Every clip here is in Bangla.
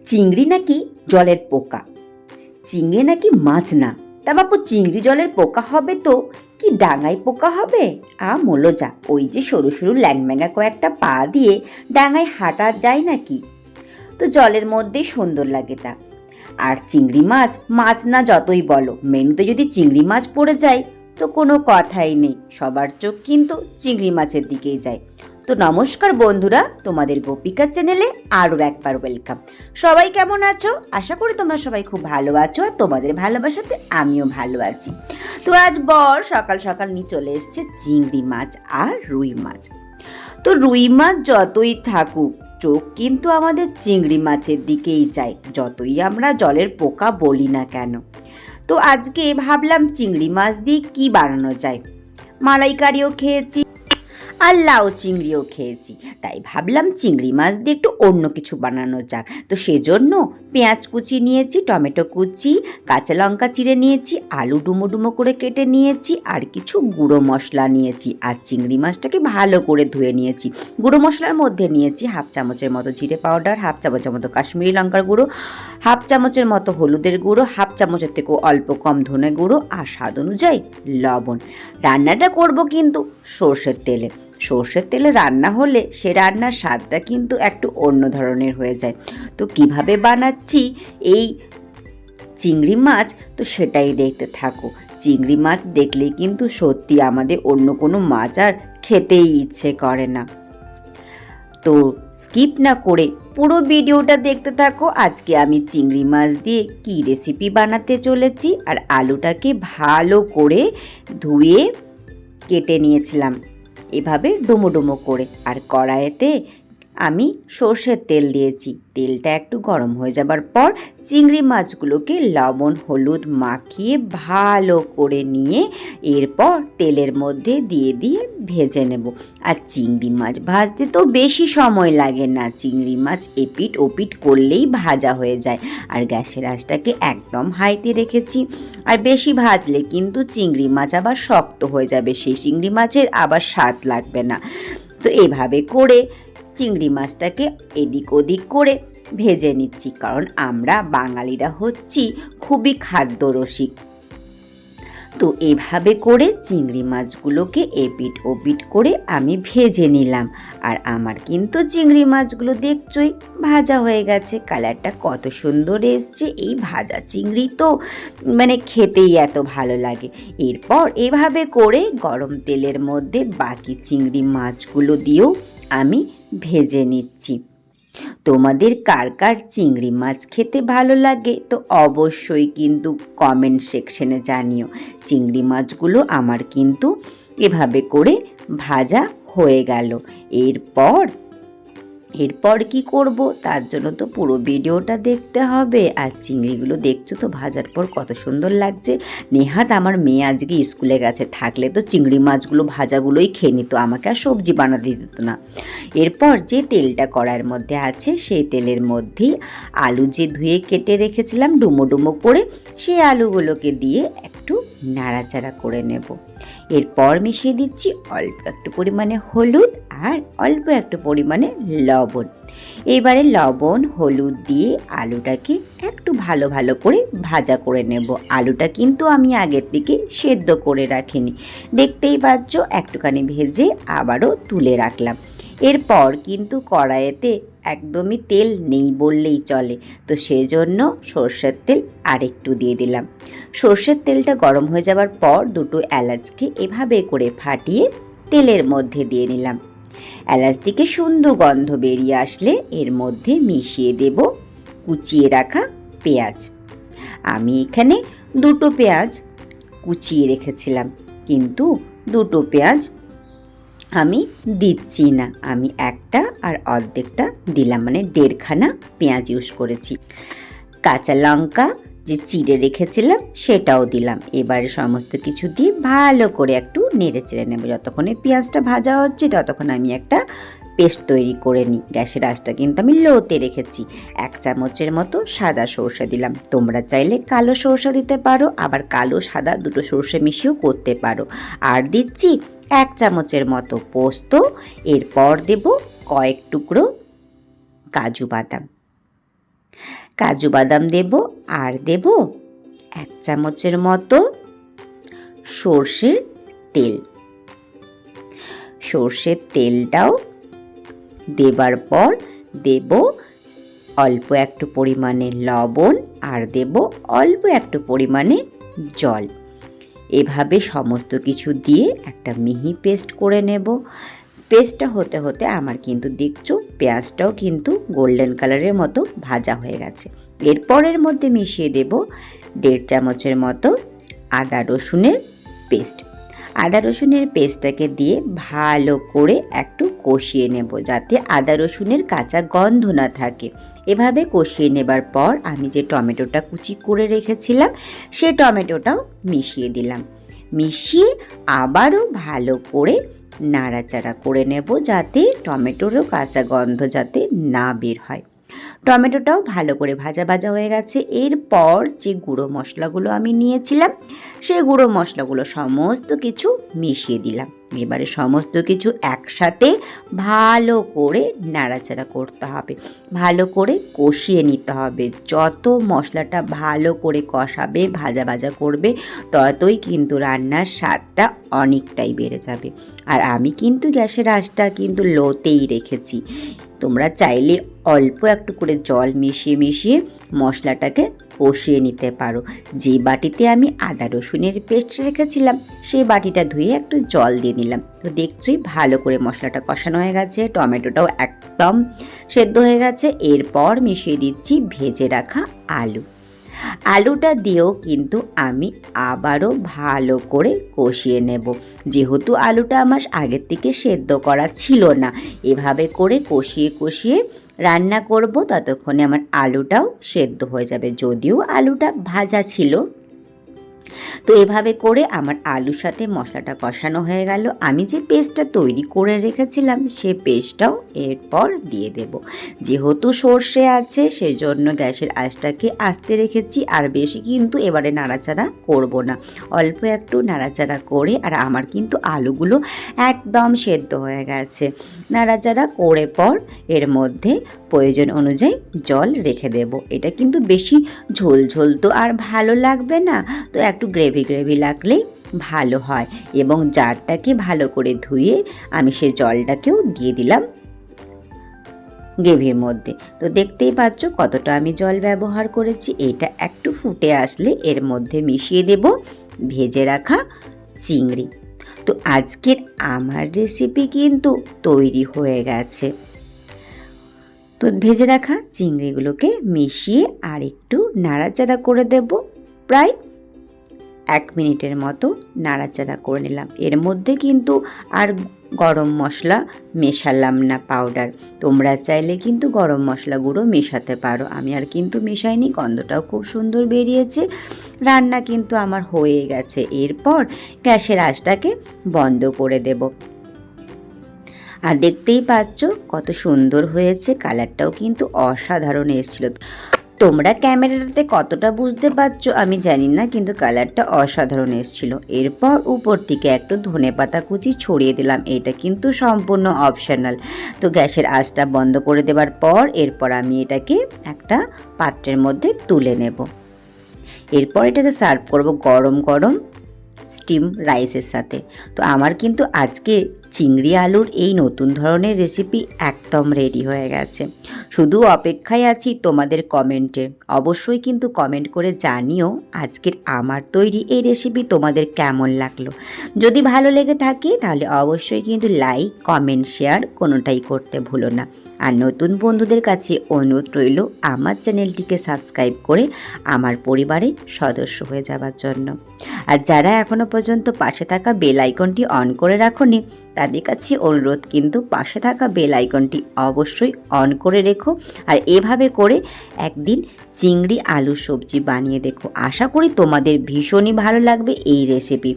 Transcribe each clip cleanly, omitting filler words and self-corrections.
চিংড়ি নাকি জলের পোকা, চিংড়ি নাকি মাছ না। তা বাপু, চিংড়ি জলের পোকা হবে তো কি ডাঙায় পোকা হবে? মোলো যা, ওই যে সরু সরু ল্যাংম্যাঙা কয়েকটা পা দিয়ে ডাঙায় হাঁটা যায় নাকি? তো জলের মধ্যেই সুন্দর লাগে তা। আর চিংড়ি মাছ, মাছ না যতই বলো, মেনুতে যদি চিংড়ি মাছ পড়ে যায় তো কোনো কথাই নেই, সবার চোখ কিন্তু চিংড়ি মাছের দিকেই যায়। তো নমস্কার বন্ধুরা, তোমাদের গোপিকা চ্যানেলে আরও একবার ওয়েলকাম। সবাই কেমন আছো? আশা করি তোমরা সবাই খুব ভালো আছো, আর তোমাদের ভালোবাসাতে আমিও ভালো আছি। তো আজ সকাল সকাল নিয়ে চলে এসছে চিংড়ি মাছ আর রুই মাছ। তো রুই মাছ যতই থাকুক, চোখ কিন্তু আমাদের চিংড়ি মাছের দিকেই যায়, যতই আমরা জলের পোকা বলি না কেন। তো আজকে ভাবলাম চিংড়ি মাছ দিয়ে কি বানানো যায়। মালাইকারিও খেয়েছি আর লাউ চিংড়িও খেয়েছি, তাই ভাবলাম চিংড়ি মাছ দিয়ে একটু অন্য কিছু বানানো যাক। তো সেজন্য পেঁয়াজ কুচি নিয়েছি, টমেটো কুচি, কাঁচা লঙ্কা চিড়ে নিয়েছি, আলু ডুমো ডুমো করে কেটে নিয়েছি, আর কিছু গুঁড়ো মশলা নিয়েছি। আর চিংড়ি মাছটাকে ভালো করে ধুয়ে নিয়েছি। গুঁড়ো মশলার মধ্যে নিয়েছি হাফ চামচের মতো জিরে পাউডার, হাফ চামচের মতো কাশ্মীরি লঙ্কার গুঁড়ো, হাফ চামচের মতো হলুদের গুঁড়ো, হাফ চামচের থেকেও অল্প কম ধনে গুঁড়ো, আর স্বাদ অনুযায়ী লবণ। রান্নাটা করব কিন্তু সর্ষের তেলে। সর্ষের তেলে রান্না হলে সে রান্নার স্বাদটা কিন্তু একটু অন্য ধরনের হয়ে যায়। তো কিভাবে বানাচ্ছি এই চিংড়ি মাছ, তো সেটাই দেখতে থাকো। চিংড়ি মাছ দেখলেই কিন্তু সত্যি আমাদের অন্য কোনো মাছ আর খেতেই ইচ্ছে করে না। তো স্কিপ না করে পুরো ভিডিওটা দেখতে থাকো। আজকে আমি চিংড়ি মাছ দিয়ে কি রেসিপি বানাতে চলেছি। আর আলুটাকে ভালো করে ধুয়ে কেটে নিয়েছিলাম এভাবে ডুমো ডুমো করে। আর কড়াইতে আমি সর্ষের তেল দিয়েছি। তেলটা একটু গরম হয়ে যাবার পর চিংড়ি মাছগুলোকে লবণ হলুদ মাখিয়ে ভালো করে নিয়ে এরপর তেলের মধ্যে দিয়ে ভেজে নেব। আর চিংড়ি মাছ ভাজতে তো বেশি সময় লাগে না, চিংড়ি মাছ এপিট ওপিট করলেই ভাজা হয়ে যায়। আর গ্যাসের আঁচটাকে একদম হাইতে রেখেছি। আর বেশি ভাজলে কিন্তু চিংড়ি মাছ আবার শক্ত হয়ে যাবে, সেই চিংড়ি মাছের আবার স্বাদ লাগবে না। তো এভাবে করে চিংড়ি মাছটাকে এদিক ওদিক করে ভেজে নিচ্ছি, কারণ আমরা বাঙালিরা হচ্ছি খুবই খাদ্যরসিক। তো এভাবে করে চিংড়ি মাছগুলোকে এপিট ওপিট করে আমি ভেজে নিলাম। আর আমার কিন্তু চিংড়ি মাছগুলো দেখছই ভাজা হয়ে গেছে, কালারটা কত সুন্দর এসছে। এই ভাজা চিংড়ি তো খেতেই এত ভালো লাগে। এরপর এভাবে করে গরম তেলের মধ্যে বাকি চিংড়ি মাছগুলো দিয়েও আমি ভেজে নিচ্ছি। তোমাদের কার কার চিংড়ি মাছ খেতে ভালো লাগে তো অবশ্যই কিন্তু কমেন্ট সেকশনে জানিও। চিংড়ি মাছগুলো আমার কিন্তু এভাবে করে ভাজা হয়ে গেল। এরপর কি করব, তার জন্য তো পুরো ভিডিওটা দেখতে হবে। আর চিংড়িগুলো দেখছো তো ভাজার পর কত সুন্দর লাগছে। নেহাত আমার মেয়ে আজকে স্কুলে গেছে, থাকলে তো চিংড়ি মাছগুলো ভাজাগুলোই খেয়ে নিত, আমাকে আর সবজি বানাতে দিত না। এরপর যে তেলটা কড়াইয়ের মধ্যে আছে সেই তেলের মধ্যেই আলু যে ধুয়ে কেটে রেখেছিলাম ডুমো ডুমো করে, সেই আলুগুলোকে দিয়ে একটু নাড়াচাড়া করে নেব। এরপর মিশিয়ে দিচ্ছি অল্প একটু পরিমাণে হলুদ আর অল্প একটু পরিমাণে লবণ। এবারে লবণ হলুদ দিয়ে আলুটাকে একটু ভালো করে ভাজা করে নেব। আলুটা কিন্তু আমি আগের থেকে সেদ্ধ করে রাখিনি, দেখতেই পাচ্ছ একটুখানি ভেজে আবারও তুলে রাখলাম। এরপর কিন্তু কড়াইতে একদমই তেল নেই বললেই চলে, তো সেজন্য সর্ষের তেল আরেকটু দিয়ে দিলাম। সর্ষের তেলটা গরম হয়ে যাবার পর দুটো এলাচকে এভাবে করে ফাটিয়ে তেলের মধ্যে দিয়ে নিলাম। এলাচ থেকে সুন্দর গন্ধ বেরিয়ে আসলে এর মধ্যে মিশিয়ে দেব কুচিয়ে রাখা পেঁয়াজ। আমি এখানে দুটো পেঁয়াজ কুচিয়ে রেখেছিলাম, কিন্তু দুটো পেঁয়াজ আমি দিচ্ছি না, আমি একটা আর অর্ধেকটা দিলাম, দেড়খানা পেঁয়াজ ইউজ করেছি। কাঁচা লঙ্কা যে চিড়ে রেখেছিলাম সেটাও দিলাম। এবারে সমস্ত কিছু দিয়ে ভালো করে একটু নেড়ে চেড়ে নেব। যতক্ষণে পেঁয়াজটা ভাজা হচ্ছে ততক্ষণ আমি একটা পেস্ট তৈরি করে নিই। গ্যাসের আঁচটা কিন্তু আমি লোতে রেখেছি। 1 চামচের মতো সাদা সর্ষে দিলাম, তোমরা চাইলে কালো সর্ষে দিতে পারো, আবার কালো সাদা দুটো সর্ষে মিশিয়েও করতে পারো। আর দিচ্ছি 1 চামচের মতো পোস্ত। এরপর দেব কয়েক টুকরো কাজু বাদাম। কাজু বাদাম দেব, আর দেব 1 চামচের মতো সর্ষের তেল। সর্ষের তেলটাও দেবার পর দেব অল্প একটু পরিমাণে লবণ, আর দেব অল্প একটু পরিমাণে জল। এভাবে সমস্ত কিছু দিয়ে একটা মিহি পেস্ট করে নেব। পেস্টটা হতে হতে আমার কিন্তু দেখছো পেঁয়াজটাও কিন্তু গোল্ডেন কালারের মতো ভাজা হয়ে গেছে। এরপর এর মধ্যে মিশিয়ে দেব 1.5 চামচের মতো আদা রসুনের পেস্ট। আদা রসুনের পেস্টটাকে দিয়ে ভালো করে একটু কষিয়ে নেব, যাতে আদা রসুনের কাঁচা গন্ধ না থাকে। এভাবে কষিয়ে নেবার পর আমি যে টমেটোটা কুচি করে রেখেছিলাম সে টমেটোটাও মিশিয়ে দিলাম। মিশিয়ে আবারও ভালো করে নাড়াচাড়া করে নেব, যাতে টমেটোরও কাঁচা গন্ধ যাতে না বের হয়। টমেটোটাও ভালো করে ভাজা ভাজা হয়ে গেছে। এরপর যে গুঁড়ো মশলাগুলো আমি নিয়েছিলাম সেই গুঁড়ো মশলাগুলো সমস্ত কিছু মিশিয়ে দিলাম। এবারে সমস্ত কিছু একসাথে ভালো করে নাড়াচাড়া করতে হবে, ভালো করে কষিয়ে নিতে হবে। যত মশলাটা ভালো করে কষাবে, ভাজা ভাজা করবে, ততই কিন্তু রান্নার স্বাদটা অনেকটাই বেড়ে যাবে। আর আমি কিন্তু গ্যাসের আঁচটা কিন্তু লোতেই রেখেছি। তোমরা চাইলে অল্প একটু করে জল মিশিয়ে মিশিয়ে মশলাটাকে কষিয়ে নিতে পারো। যে বাটিতে আমি আদা রসুনের পেস্ট রেখেছিলাম সেই বাটিটা ধুয়ে একটু জল দিয়ে দিলাম। তো দেখছোই ভালো করে মশলাটা কষানো হয়ে গেছে, টমেটোটাও একদম সেদ্ধ হয়ে গেছে। এরপর মিশিয়ে দিচ্ছি ভেজে রাখা আলু। আলুটা দিয়েও কিন্তু আমি আবারও ভালো করে কষিয়ে নেব। যেহেতু আলুটা আমার আগের থেকে সেদ্ধ করা ছিল না, এভাবে করে কষিয়ে কষিয়ে রান্না করব, ততক্ষণে আমার আলুটাও সেদ্ধ হয়ে যাবে। যদিও আলুটা ভাজা ছিল, তো এভাবে করে আমার আলুর সাথে মশলাটা কষানো হয়ে গেল। আমি যে পেস্টটা তৈরি করে রেখেছিলাম সে পেস্টটাও এরপর দিয়ে দেব। যেহেতু সর্ষে আছে সেজন্য গ্যাসের আঁচটাকে আস্তে রেখেছি, আর বেশি কিন্তু এবারে নাড়াচাড়া করব না। অল্প একটু নাড়াচাড়া করে, আর আমার কিন্তু আলুগুলো একদম সেদ্ধ হয়ে গেছে। নাড়াচাড়া করে পর এর মধ্যে প্রয়োজন অনুযায়ী জল রেখে দেব। এটা কিন্তু বেশি ঝোল ঝোল তো আর ভালো লাগবে না, তো একটু গ্রেভি গ্রেভি লাগলেই ভালো হয়। এবং জারটাকে ভালো করে ধুয়ে আমি সেই জলটাকেও দিয়ে দিলাম গ্রেভির মধ্যে। তো দেখতেই পাচ্ছ কতটা আমি জল ব্যবহার করেছি। এটা একটু ফুটে আসলে এর মধ্যে মিশিয়ে দেব ভেজে রাখা চিংড়ি। তো আজকের আমার রেসিপি কিন্তু তৈরি হয়ে গেছে। তো ভেজে রাখা চিংড়িগুলোকে মিশিয়ে আর একটু নাড়াচাড়া করে দেব। প্রায় 1 মিনিটের মতো নাড়াচাড়া করে নিলাম। এর মধ্যে কিন্তু আর গরম মশলা মেশালাম না, পাউডার। তোমরা চাইলে কিন্তু গরম মশলা গুঁড়ো মেশাতে পারো, আমি আর কিন্তু মেশাইনি। গন্ধটাও খুব সুন্দর বেরিয়েছে। রান্না কিন্তু আমার হয়ে গেছে। এরপর গ্যাসের আঁচটাকে বন্ধ করে দেব। আর দেখতেই পাচ্ছ কত সুন্দর হয়েছে, কালারটাও কিন্তু অসাধারণ এসেছিল। তোমরা ক্যামেরাটাতে কতটা বুঝতে পারছো আমি জানি না, কিন্তু কালারটা অসাধারণ এসেছিল। এরপর উপর থেকে একটু ধনেপাতা কুচি ছড়িয়ে দিলাম। এটা কিন্তু সম্পূর্ণ অপশনাল। তো গ্যাসের আঁচটা বন্ধ করে দেওয়ার পর এরপর আমি এটাকে একটা পাত্রের মধ্যে তুলে নেব। এরপর এটাকে সার্ভ করব গরম গরম স্টিম রাইসের সাথে। তো আমার কিন্তু আজকে চিংড়ি আলুর এই নতুন ধরনের রেসিপি একদম রেডি হয়ে গেছে। শুধু অপেক্ষায় আছি তোমাদের কমেন্টের। অবশ্যই কিন্তু কমেন্ট করে জানিও আজকের আমার তৈরি এই রেসিপি তোমাদের কেমন লাগলো। যদি ভালো লেগে থাকে তাহলে অবশ্যই কিন্তু লাইক, কমেন্ট, শেয়ার কোনোটাই করতে ভুলো না। আর নতুন বন্ধুদের কাছে অনুরোধ রইল আমার চ্যানেলটিকে সাবস্ক্রাইব করে আমার পরিবারের সদস্য হয়ে যাওয়ার জন্য। আর যারা এখনও পর্যন্ত পাশে থাকা বেল আইকনটি অন করে রাখোনি তাদের কাছে অনুরোধ, কিন্তু পাশে থাকা বেল আইকনটি অবশ্যই অন করে রেখো। আর এভাবে করে একদিন চিংড়ি আলু সবজি বানিয়ে দেখো। আশা করি তোমাদের ভীষণই ভালো লাগবে এই রেসিপি।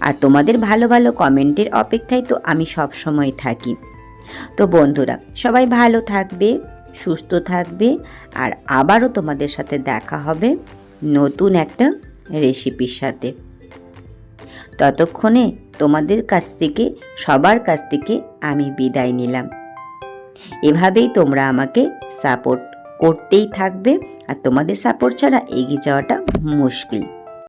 আর তোমাদের ভালো ভালো কমেন্টের অপেক্ষায় তো আমি সব সময় থাকি। তো বন্ধুরা সবাই ভালো থাকবে, সুস্থ থাকবে, আর আবারও তোমাদের সাথে দেখা হবে নতুন একটা রেসিপির সাথে। ততক্ষণে তোমাদের কাছ থেকে, সবার কাছ থেকে আমি বিদায় নিলাম। এভাবেই তোমরা আমাকে সাপোর্ট করতেই থাকবে, আর তোমাদের সাপোর্ট ছাড়া এগিয়ে যাওয়াটা মুশকিল।